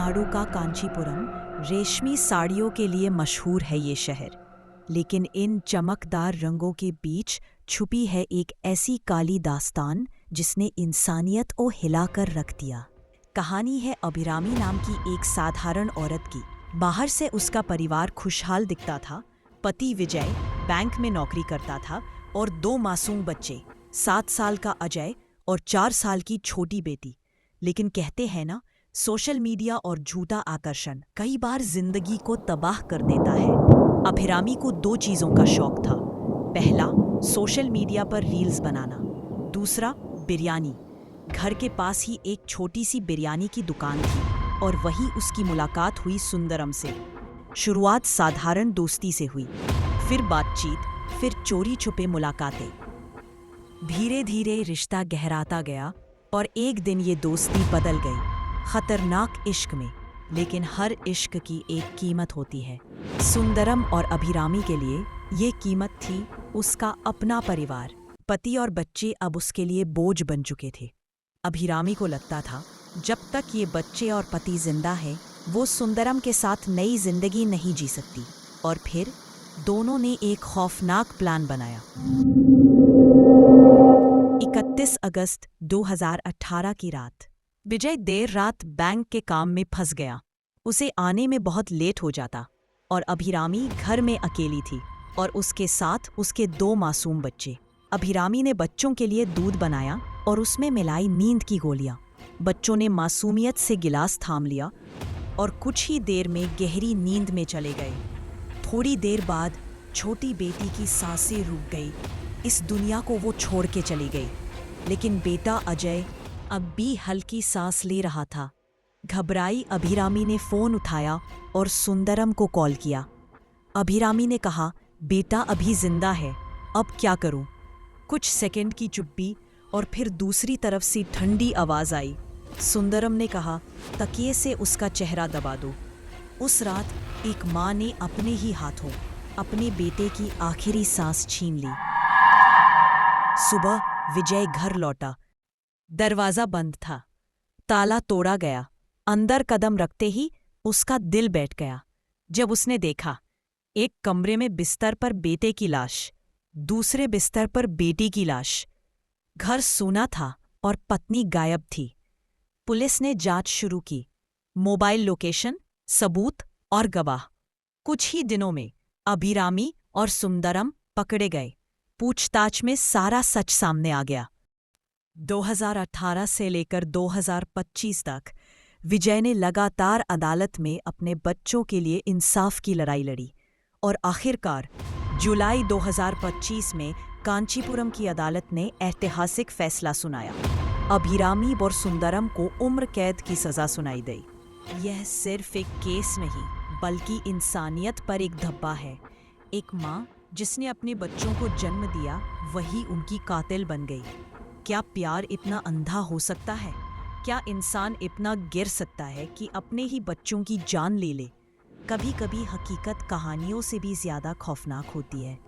पहाड़ों का कांचीपुरम रेशमी साड़ियों के लिए मशहूर है ये शहर। लेकिन इन चमकदार रंगों के बीच छुपी है एक ऐसी काली दास्तान जिसने इंसानियत को हिलाकर रख दिया। कहानी है अभिरामी नाम की एक साधारण औरत की। बाहर से उसका परिवार खुशहाल दिखता था। पति विजय बैंक में नौकरी करता था और 2 मासूम बच्चे, 7 साल का अजय और 4 साल की छोटी बेटी। लेकिन कहते हैं ना, सोशल मीडिया और झूठा आकर्षण कई बार जिंदगी को तबाह कर देता है। अभिरामी को 2 चीज़ों का शौक था। पहला, सोशल मीडिया पर रील्स बनाना। दूसरा, बिरयानी। घर के पास ही एक छोटी सी बिरयानी की दुकान थी और वहीं उसकी मुलाकात हुई सुंदरम से। शुरुआत साधारण दोस्ती से हुई, फिर बातचीत, फिर चोरी छुपे मुलाकातें। धीरे धीरे रिश्ता गहराता गया और एक दिन ये दोस्ती बदल गई, खतरनाक इश्क में। लेकिन हर इश्क की एक कीमत होती है। सुंदरम और अभिरामी के लिए ये कीमत थी उसका अपना परिवार। पति और बच्चे अब उसके लिए बोझ बन चुके थे। अभिरामी को लगता था जब तक ये बच्चे और पति जिंदा है, वो सुंदरम के साथ नई जिंदगी नहीं जी सकती। और फिर दोनों ने एक खौफनाक प्लान बनाया। 31 अगस्त 2018 की रात। विजय देर रात बैंक के काम में फंस गया। उसे आने में बहुत लेट हो जाता और अभिरामी घर में अकेली थी और उसके साथ उसके 2 मासूम बच्चे। अभिरामी ने बच्चों के लिए दूध बनाया और उसमें मिलाई नींद की गोलियां। बच्चों ने मासूमियत से गिलास थाम लिया और कुछ ही देर में गहरी नींद में चले गए। थोड़ी देर बाद छोटी बेटी की सांसें रुक गई। इस दुनिया को वो छोड़ के चली गई। लेकिन बेटा अजय अब भी हल्की सांस ले रहा था। घबराई अभिरामी ने फोन उठाया और सुंदरम को कॉल किया। अभिरामी ने कहा, बेटा अभी जिंदा है, अब क्या करूं? कुछ सेकंड की चुप्पी और फिर दूसरी तरफ से ठंडी आवाज आई। सुंदरम ने कहा, तकिए से उसका चेहरा दबा दो। उस रात एक माँ ने अपने ही हाथों अपने बेटे की आखिरी सांस छीन ली। सुबह विजय घर लौटा। दरवाजा बंद था, ताला तोड़ा गया। अंदर कदम रखते ही उसका दिल बैठ गया जब उसने देखा, एक कमरे में बिस्तर पर बेटे की लाश, दूसरे बिस्तर पर बेटी की लाश। घर सूना था और पत्नी गायब थी। पुलिस ने जांच शुरू की। मोबाइल लोकेशन, सबूत और गवाह। कुछ ही दिनों में अभिरामी और सुंदरम पकड़े गए। पूछताछ में सारा सच सामने आ गया। 2018 से लेकर 2025 तक विजय ने लगातार अदालत में अपने बच्चों के लिए इंसाफ की लड़ाई लड़ी और आखिरकार जुलाई 2025 में कांचीपुरम की अदालत ने ऐतिहासिक फैसला सुनाया। अभिरामी और सुंदरम को उम्र कैद की सजा सुनाई गई। यह सिर्फ एक केस नहीं, बल्कि इंसानियत पर एक धब्बा है। एक माँ जिसने अपने बच्चों को जन्म दिया, वही उनकी कातिल बन गई। क्या प्यार इतना अंधा हो सकता है? क्या इंसान इतना गिर सकता है कि अपने ही बच्चों की जान ले ले? कभी-कभी हकीकत कहानियों से भी ज्यादा खौफनाक होती है।